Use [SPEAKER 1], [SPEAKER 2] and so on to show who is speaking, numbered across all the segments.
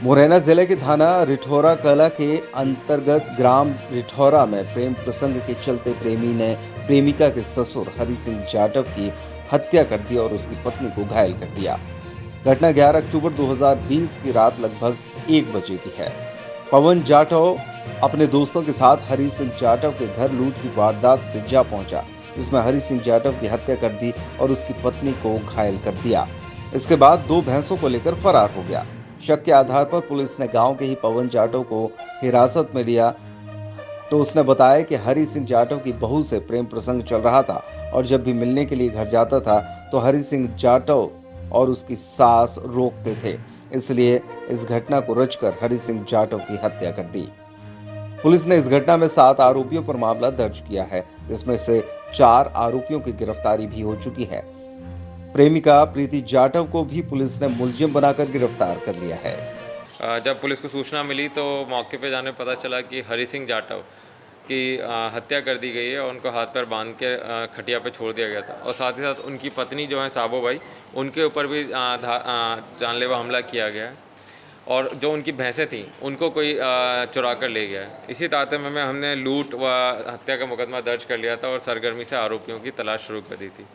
[SPEAKER 1] मुरैना जिले के थाना रिठौरा कला के अंतर्गत ग्राम रिठौरा में प्रेम प्रसंग के चलते प्रेमी ने प्रेमिका के ससुर हरि सिंह जाटव की हत्या कर दी और उसकी पत्नी को घायल कर दिया। घटना 11 अक्टूबर 2020 की रात लगभग 1 बजे की है। पवन जाटव अपने दोस्तों के साथ हरि सिंह जाटव के घर लूट की वारदात से जा पहुंचा, जिसमें हरि सिंह जाटव की हत्या कर दी और उसकी पत्नी को घायल कर दिया। इसके बाद 2 भैंसों को लेकर फरार हो गया। शक के आधार पर पुलिस ने गांव के ही पवन जाटव को हिरासत में लिया, तो उसने बताया कि हरि सिंह जाटव की बहू से प्रेम प्रसंग चल रहा था और जब भी मिलने के लिए घर जाता था तो हरि सिंह जाटव और उसकी सास रोकते थे, इसलिए इस घटना को रचकर हरि सिंह जाटव की हत्या कर दी। पुलिस ने इस घटना में 7 आरोपियों पर मामला दर्ज किया है, जिसमें से 4 आरोपियों की गिरफ्तारी भी हो चुकी है। प्रेमिका प्रीति जाटव को भी पुलिस ने मुलजिम बनाकर गिरफ्तार कर लिया है।
[SPEAKER 2] जब पुलिस को सूचना मिली तो मौके पे जाने पता चला कि हरि सिंह जाटव की हत्या कर दी गई है और उनको हाथ पैर बांध के खटिया पे छोड़ दिया गया था और साथ ही साथ उनकी पत्नी जो है साबो भाई, उनके ऊपर भी जानलेवा हमला किया गया है और जो उनकी भैंसें थीं उनको कोई चुरा कर ले गया है। इसी तारतम्य में हमने लूट व हत्या का मुकदमा दर्ज कर लिया था और सरगर्मी से आरोपियों की तलाश शुरू कर दी थी।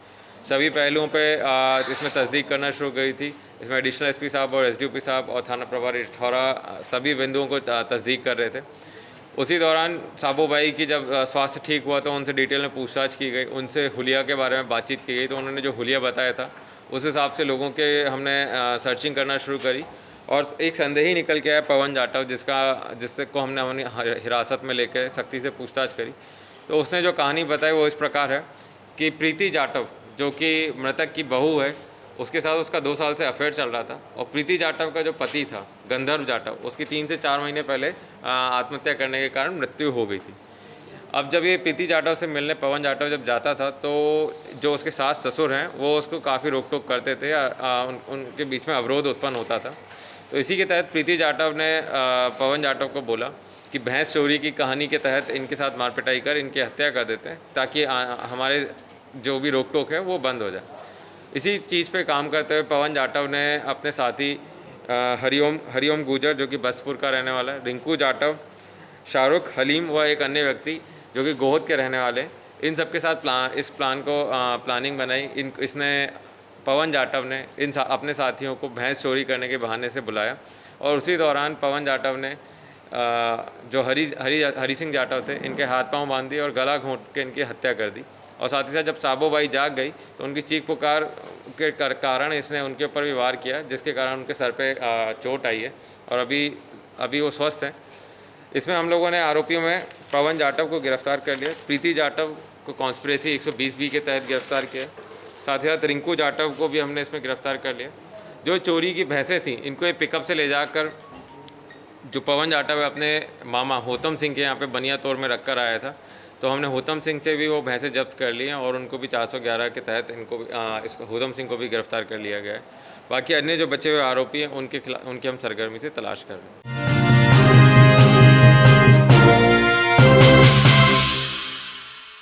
[SPEAKER 2] सभी पहलुओं पे इसमें तस्दीक करना शुरू करी थी। इसमें एडिशनल एसपी साहब और एसडीओपी साहब और थाना प्रभारी रिठौरा सभी बिंदुओं को तस्दीक कर रहे थे। उसी दौरान साबो भाई की जब स्वास्थ्य ठीक हुआ तो उनसे डिटेल में पूछताछ की गई, उनसे हुलिया के बारे में बातचीत की गई, तो उन्होंने जो हुलिया बताया था उस हिसाब से लोगों के हमने सर्चिंग करना शुरू करी और एक संदेही निकल के आया पवन जाटव, जिससे को हमने हिरासत में लेकर सख्ती से पूछताछ करी। तो उसने जो कहानी बताई वो इस प्रकार है कि प्रीति जाटव जो कि मृतक की बहू है, उसके साथ उसका 2 साल से अफेयर चल रहा था और प्रीति जाटव का जो पति था गंधर्व जाटव, उसकी 3 से 4 महीने पहले आत्महत्या करने के कारण मृत्यु हो गई थी। अब जब ये प्रीति जाटव से मिलने पवन जाटव जब जाता था तो जो उसके सास ससुर हैं वो उसको काफ़ी रोक टोक करते थे, उनके बीच में अवरोध उत्पन्न होता था। तो इसी के तहत प्रीति जाटव ने पवन जाटव को बोला कि भैंस चोरी की कहानी के तहत इनके साथ मार पिटाई कर इनकी हत्या कर देते हैं ताकि हमारे जो भी रोक टोक है वो बंद हो जाए। इसी चीज़ पे काम करते हुए पवन जाटव ने अपने साथी हरिओम गुजर जो कि बसपुर का रहने वाला है, रिंकू जाटव, शाहरुख हलीम व एक अन्य व्यक्ति जो कि गोहद के रहने वाले, इन सब के साथ इस प्लान को प्लानिंग बनाई। इसने पवन जाटव ने अपने साथियों को भैंस चोरी करने के बहाने से बुलाया और उसी दौरान पवन जाटव ने जो हरि सिंह जाटव थे इनके हाथ पांव बांध दिए और गला घोंट के इनकी हत्या कर दी। और साथ ही साथ जब साबो बाई जाग गई तो उनकी चीख पुकार के कारण इसने उनके ऊपर भी वार किया, जिसके कारण उनके सर पे चोट आई है और अभी वो स्वस्थ हैं। इसमें हम लोगों ने आरोपियों में पवन जाटव को गिरफ्तार कर लिया, प्रीति जाटव को कॉन्स्पिरेसी 120 के तहत गिरफ्तार किया, साथ ही साथ रिंकू जाटव को भी हमने इसमें गिरफ्तार कर लिया। जो चोरी की भैंसें थीं इनको एक पिकअप से ले जाकर जो पवन जाटव है अपने मामा होतम सिंह के यहाँ पे बनियातौर में रख कर आया था, तो हमने होतम सिंह से भी वो भैंसें जब्त कर ली हैं और उनको भी 411 के तहत इसको होतम सिंह को भी गिरफ्तार कर लिया गया है। बाकी अन्य जो बचे हुए आरोपी हैं उनके हम सरगर्मी से तलाश कर रहे हैं।